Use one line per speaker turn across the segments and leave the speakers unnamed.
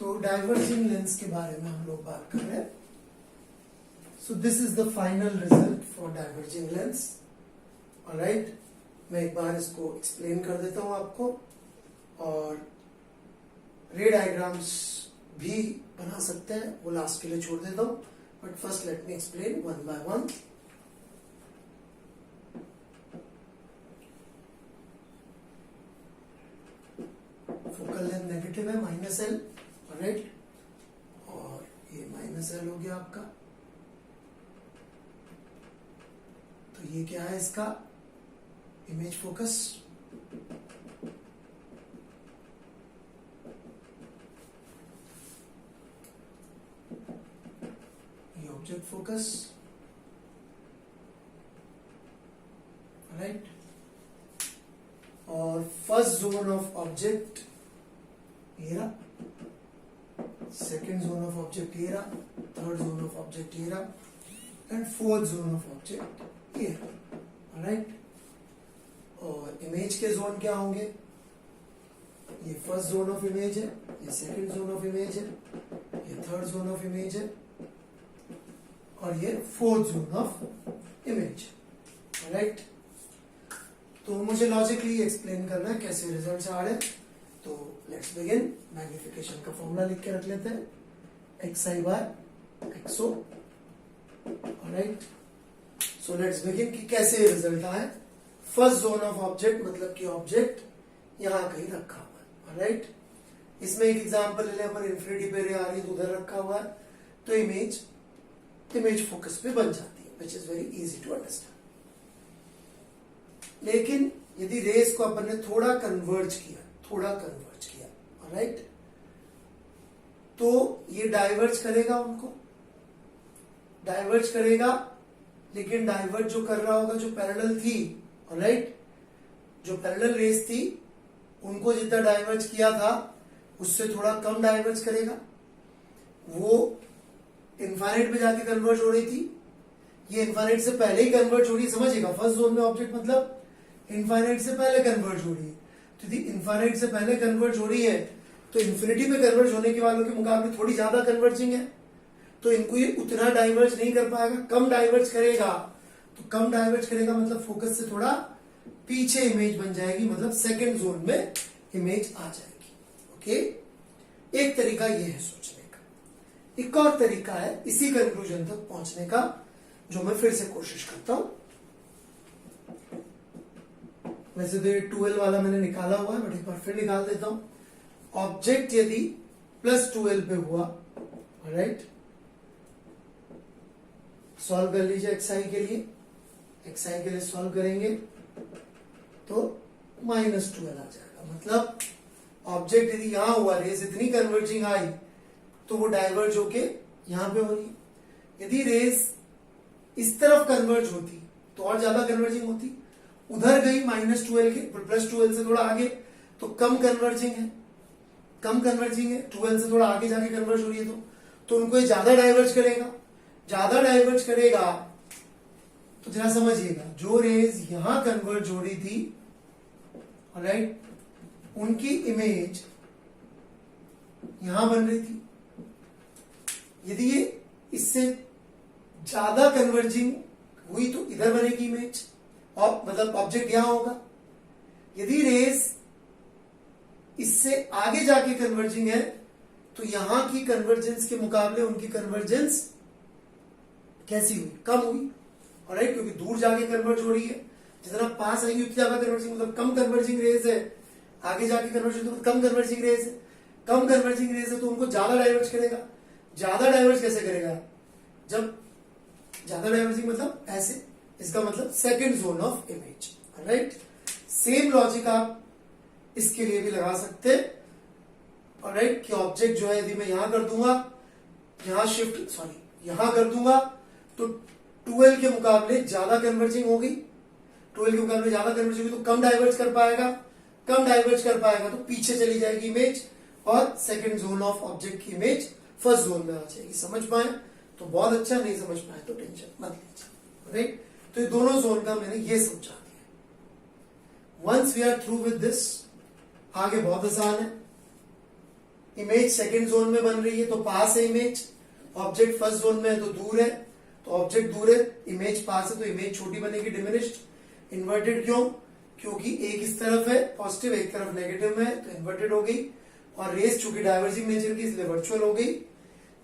तो diverging lens के बारे में हम लोग बात कर रहे हैं. So this is the final result for diverging lens. Alright, मैं एक बार इसको एक्सप्लेन कर देता हूं आपको, और रे डायग्राम्स भी बना सकते हैं, वो लास्ट के लिए छोड़ देता हूं. But first let me explain one by one. Focal length negative है -L. राइट, और ये -L हो गया आपका. तो ये क्या है इसका इमेज फोकस. ये ऑब्जेक्ट फोकस. राइट, और फर्स्ट जोन ऑफ ऑब्जेक्ट ये रहा, सेकेंड जोन ऑफ ऑब्जेक्ट ये रहा, थर्ड जोन ऑफ ऑब्जेक्ट ये रहा, and fourth zone of object ये रहा. राइट, और इमेज के जोन क्या होंगे, ये फर्स्ट जोन ऑफ इमेज है, ये सेकेंड जोन ऑफ इमेज है, ये थर्ड जोन ऑफ इमेज है, और ये fourth zone of image. Right, तो मुझे लॉजिकली एक्सप्लेन करना है कैसे रिजल्ट्स आ रहे हैं. तो लेट्स बिगिन. मैग्निफिकेशन का फॉर्मूला लिख के रख लेते हैं, xi/xo. Alright, so let's begin कि कैसे रिजल्ट आए. फर्स्ट जोन ऑफ ऑब्जेक्ट मतलब कि ऑब्जेक्ट यहां कहीं रखा हुआ है. ऑलराइट, इसमें एक एग्जांपल ले लें, अगर इंफिनिटी पे रे आ रही है तो उधर रखा हुआ है, तो इमेज फोकस पे बन जाती है, which is very easy to understand. लेकिन यदि रेस को अपन ने थोड़ा कन्वर्ज किया, राइट, तो ये डाइवर्ज करेगा, उनको डाइवर्ज करेगा, लेकिन डाइवर्ज जो कर रहा होगा जो पैरेलल थी, राइट, जो पैरेलल रेस थी उनको जितना डाइवर्ज किया था उससे थोड़ा कम डाइवर्ज करेगा. वो इनफाइनाइट पे जाके कन्वर्ज हो रही थी, ये इनफाइनाइट से पहले ही कन्वर्ज हो रही है. समझिएगा, फर्स्ट जोन में ऑब्जेक्ट मतलब इनफाइनाइट से पहले कन्वर्ज हो रही है. तो यदि इनफाइनाइट से पहले कन्वर्ज हो रही है तो इन्फिनिटी में कन्वर्ज होने के वालों के मुकाबले थोड़ी ज्यादा कन्वर्जिंग है, तो इनको ये उतना डाइवर्ज नहीं कर पाएगा, कम डाइवर्ज करेगा. तो कम डाइवर्ज करेगा मतलब फोकस से थोड़ा पीछे इमेज बन जाएगी, मतलब सेकेंड जोन में इमेज आ जाएगी. ओके, एक तरीका ये है सोचने का. एक और तरीका है इसी कंक्लूजन तक पहुंचने का, जो मैं फिर से कोशिश करता हूं. वैसे तो ये 2L वाला मैंने निकाला हुआ है, बट एक बार फिर निकाल देता हूं. ऑब्जेक्ट यदि +2L पे हुआ, राइट, सॉल्व कर लीजिए xi के लिए सॉल्व करेंगे तो -2L आ जाएगा. मतलब ऑब्जेक्ट यदि यहां हुआ, रेस इतनी कन्वर्जिंग आई तो वो डाइवर्ज होके यहां पे हो रही है. यदि रेस इस तरफ कन्वर्ज होती तो और ज्यादा कन्वर्जिंग होती, उधर गई -2L के, +2L से थोड़ा आगे, तो कम कन्वर्जिंग है. 2L से थोड़ा आगे जाके कन्वर्ज हो रही है, तो उनको ये ज्यादा डाइवर्ज करेगा. तो जरा समझिएगा, जो रेज यहां कन्वर्ज हो रही थी, राइट, उनकी इमेज यहां बन रही थी. यदि ये इससे ज्यादा कन्वर्जिंग हुई तो इधर बनेगी इमेज, और मतलब ऑब्जेक्ट यहां होगा. यदि रेस इससे आगे जाके कन्वर्जिंग है तो यहां की कन्वर्जेंस के मुकाबले उनकी कन्वर्जेंस कैसी हुई, कम हुई. ऑलराइट, क्योंकि दूर जाके कन्वर्ज हो रही है, जितना पास आएंगे उतनी ज्यादा कन्वर्जिंग, मतलब कम कन्वर्जिंग रेस है, आगे जाके कन्वर्जिंग तो कम कन्वर्जिंग रेस है. कम कन्वर्जिंग रेस है तो उनको ज्यादा डाइवर्ज करेगा. ज्यादा डाइवर्ज कैसे करेगा, जब ज्यादा डाइवर्जिंग मतलब ऐसे, इसका मतलब second zone of image. Right, same logic आप इसके लिए भी लगा सकते हैं. ऑलराइट, कि ऑब्जेक्ट जो है यदि मैं यहां कर दूंगा, यहां कर दूंगा तो 2L के मुकाबले ज्यादा कन्वर्जिंग होगी. 2L के मुकाबले ज्यादा कन्वर्जिंग होगी तो कम डाइवर्ज कर पाएगा तो पीछे चली जाएगी इमेज, और सेकेंड जोन ऑफ ऑब्जेक्ट की इमेज फर्स्ट जोन में आ जाएगी. समझ पाए तो बहुत अच्छा, नहीं समझ पाए तो टेंशन मत लीजिए. राइट, तो ये दोनों जोन का मैंने ये समझा दिया. Once we are through with this, आगे बहुत आसान है. इमेज सेकंड जोन में बन रही है तो पास है इमेज, ऑब्जेक्ट फर्स्ट जोन में है तो दूर है, तो ऑब्जेक्ट दूर है, इमेज पास है तो इमेज छोटी बनेगी, डिमिनिश्ड। इन्वर्टेड क्यों? क्योंकि एक इस तरफ है पॉजिटिव, एक तरफ नेगेटिव में है तो इन्वर्टेड हो गई, और रेस चूंकि डाइवर्जिंग नेचर की इसलिए वर्चुअल हो गई।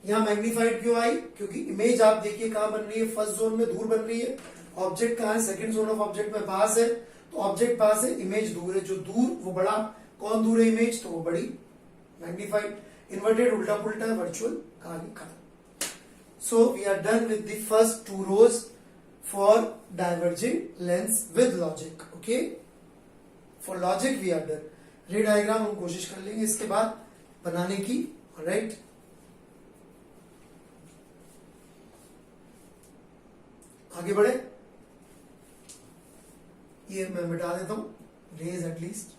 यहाँ मैग्नीफाइड क्यों आई? क्योंकि इमेज आप देखिए कहां बन रही है, फर्स्ट जोन में दूर बन रही है, ऑब्जेक्ट कहां है, सेकंड जोन ऑफ ऑब्जेक्ट में पास है, तो ऑब्जेक्ट पास है, इमेज दूर है, जो दूर वो बड़ा, कौन दूर है इमेज, तो वो बड़ी, मैग्नीफाइड। इन्वर्टेड उल्टा पुल्टा है, वर्चुअल, कहानी खत्म। So we are done with the first two rows for diverging lengths with logic. Okay? For logic we are done. रे डायग्राम हम कोशिश कर लेंगे इसके बाद बनाने की, राइट? आगे बढ़े, ये मैं मिटा देता हूं, रेज एटलीस्ट।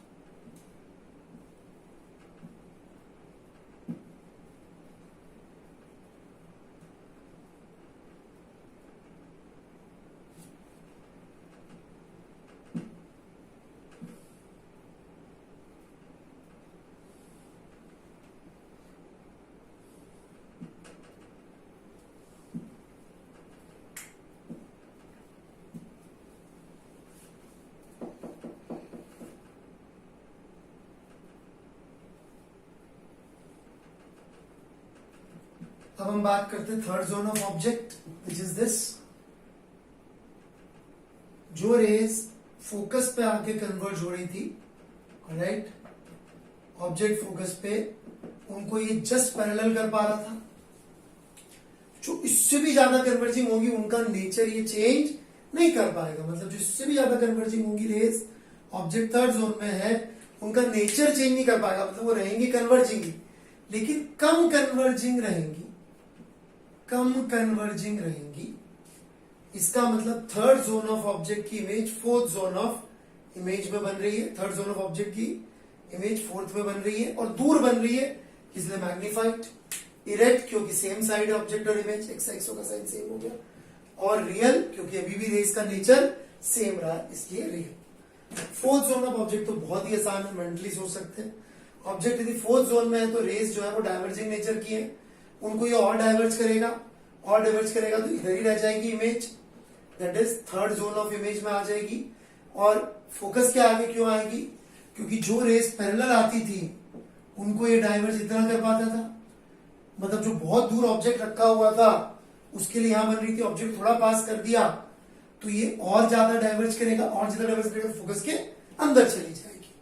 अब हम बात करते हैं third zone of object, which is this. जो रेज फोकस पे आके कन्वर्ज हो रही थी, राइट, ऑब्जेक्ट फोकस पे, उनको ये जस्ट पैरेलल कर पा रहा था। जो इससे भी ज्यादा कन्वर्जिंग होगी उनका नेचर ये चेंज नहीं कर पाएगा, मतलब जो इससे भी ज्यादा कन्वर्जिंग होगी रेज, ऑब्जेक्ट थर्ड जोन में है, उनका नेचर चेंज नहीं कर पाएगा, मतलब वो रहेंगी कन्वर्जिंग ही, लेकिन कम कन्वर्जिंग रहेंगी, कम कन्वर्जिंग रहेंगी। इसका मतलब थर्ड जोन ऑफ ऑब्जेक्ट की image fourth zone of image में बन रही है, थर्ड जोन ऑफ ऑब्जेक्ट की इमेज फोर्थ में बन रही है, और दूर बन रही है इसलिए मैग्नीफाइड। इरेक्ट क्योंकि सेम साइड ऑब्जेक्ट और इमेज, एक्स एक्सो का साइन सेम हो गया, और रियल क्योंकि अभी भी रेस का नेचर सेम रहा इसलिए real. Fourth zone of object तो बहुत ही आसान है, मेंटली सोच सकते हैं। ऑब्जेक्ट यदि फोर्थ जोन में है तो रेस जो है वो डाइवर्जिंग नेचर की है, उनको ये और डाइवर्ज करेगा, और डाइवर्ज करेगा तो इधर ही रह जाएगी image, that is third zone of image में आ जाएगी। और फोकस के आगे क्यों आएगी? क्योंकि जो रेस पैरेलल आती थी उनको ये डाइवर्ज इतना कर पाता था, मतलब जो बहुत दूर ऑब्जेक्ट रखा हुआ था उसके लिए यहां बन रही थी, ऑब्जेक्ट थोड़ा पास कर दिया तो ये और ज्यादा डाइवर्ज करेगा, और ज्यादा डाइवर्ज करेगा तो फोकस के अंदर चली जाएगी।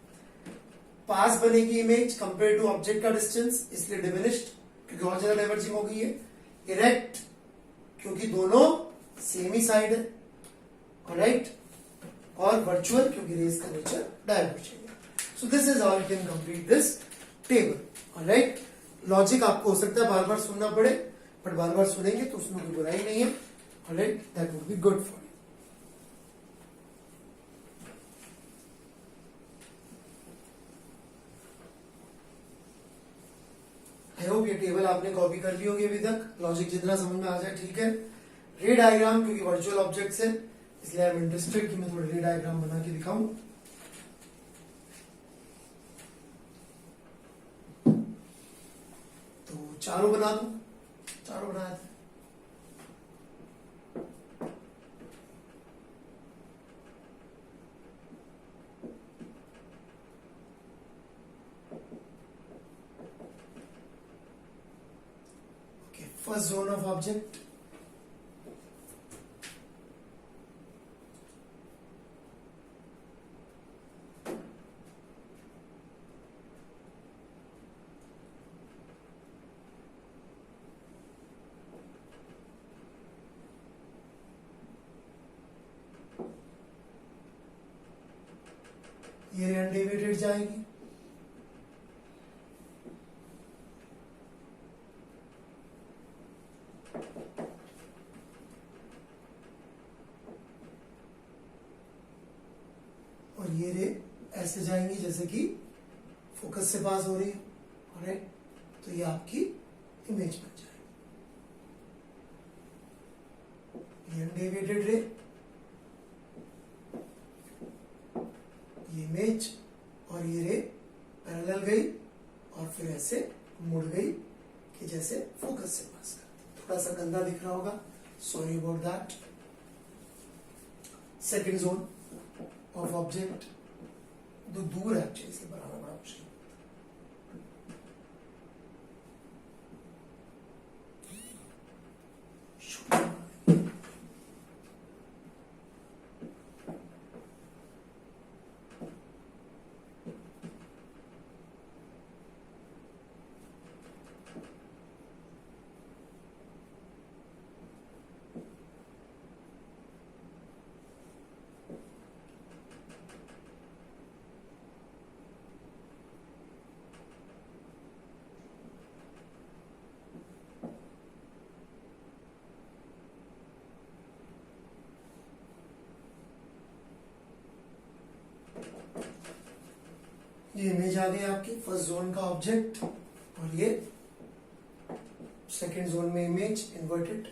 पास बनेगी इमेज कंपेयर टू ऑब्जेक्ट का डिस्टेंस, इसलिए डिमिनिश्ड क्योंकि और ज्यादा डाइवर्जिंग हो गई है। इरेक्ट क्योंकि दोनों सेम ही साइड है, राइट, और वर्चुअल क्योंकि रेस का नेचर डाइवर्जिंग है। So this is how you can complete this table, right. Logic आपको हो सकता है बार बार सुनना पड़े, बट बार बार सुनेंगे तो उसमें कोई बुराई नहीं है, right, that would be good for you. I hope ये टेबल आपने कॉपी कर ली होगी अभी तक, लॉजिक जितना समझ में आ जाए ठीक है। रे डायग्राम क्योंकि वर्चुअल ऑब्जेक्ट्स है इसलिए आई एम इंटरेस्टेड कि मैं थोड़ा रे डायग्राम बना के दिखाऊं। तो चारों बना दूं, चारों बनाया था। First zone of object, ये अनडिवाइडेड जाएगी, और ये रे ऐसे जाएंगी जैसे कि फोकस से पास हो रही है, राइट, तो ये आपकी इमेज बन जाएगी। ये अनडिवाइडेड रे, ये इमेज, और ये रे पैरेलल गई और फिर ऐसे मुड़ गई कि जैसे फोकस से पास करती, थोड़ा सा गंदा दिख रहा होगा, sorry about that. Second zone of object, जो दूर है अच्छे इसलिए बनाना बड़ा मुश्किल। ये इमेज आ गई आपकी फर्स्ट जोन का ऑब्जेक्ट, और ये सेकेंड जोन में इमेज इन्वर्टेड